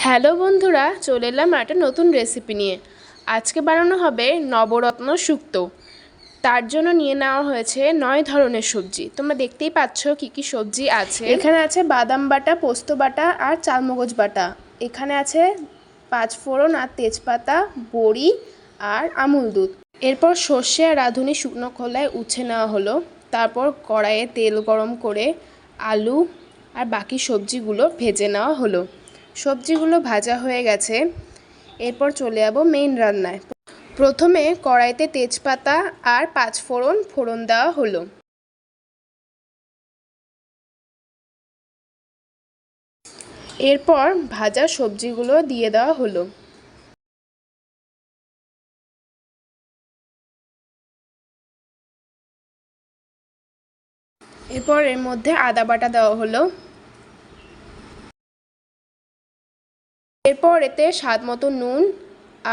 Hello বন্ধুরা, চলে এলাম একটা নতুন রেসিপি নিয়ে। আজকে বানানো হবে নবরত্ন শুক্তো। তার জন্য নিয়ে নেওয়া হয়েছে 9 ধরনের সবজি। তোমরা দেখতেই পাচ্ছ কি কি সবজি আছে। এখানে আছে বাদাম বাটা, পোস্ত বাটা আর চালমগজ বাটা। এখানে আছে 5 ফোড়ন আর তেজপাতা, বড়ি আর আমুল দুধ। এরপর সর্ষে আর রাঁধুনি শুকনো খোলায় উচ্ছে নেওয়া হলো। তারপর কড়াইয়ে তেল গরম করে আলু আর বাকি সবজিগুলো ভেজে নেওয়া হলো। সবজিগুলো ভাজা হয়ে গেছে। এরপর চলে যাব মেইন রান্নায়। প্রথমে কড়াইতে তেজপাতা আর 5 ফোড়ন দেওয়া হলো। এরপর ভাজা সবজিগুলো দিয়ে দেওয়া হলো। এরপর এর মধ্যে আদা বাটা দেওয়া হলো। এরপর এতে স্বাদ মতো নুন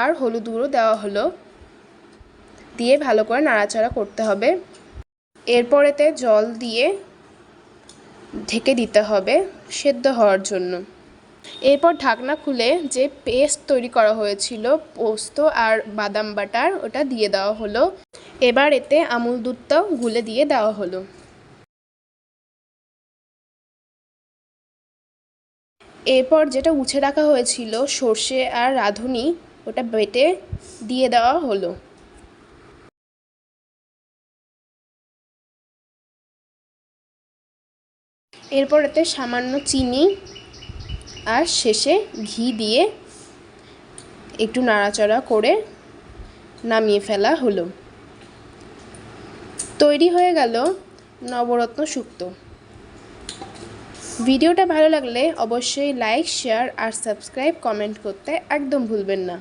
আর হলুদ গুঁড়ো দেওয়া হলো, দিয়ে ভালো করে নাড়াচাড়া করতে হবে। এরপর এতে জল দিয়ে ঢেকে দিতে হবে সেদ্ধ হওয়ার জন্য। এরপর ঢাকনা খুলে যে পেস্ট তৈরি করা হয়েছিল পোস্ত আর বাদাম বাটার, ওটা দিয়ে দেওয়া হলো। এবার এতে আমুল দুধটাও গুলে দিয়ে দেওয়া হলো। এরপর যেটা উছে রাখা হয়েছিল সর্ষে আর রাঁধুনি, ওটা বেটে দিয়ে দেওয়া হলো। এরপর এতে সামান্য চিনি আর শেষে ঘি দিয়ে একটু নাড়াচাড়া করে নামিয়ে ফেলা হলো। তৈরি হয়ে গেল নবরত্ন শুক্তো। ভিডিওটা ভালো লাগলে অবশ্যই লাইক, শেয়ার আর সাবস্ক্রাইব, কমেন্ট করতে একদম ভুলবেন না।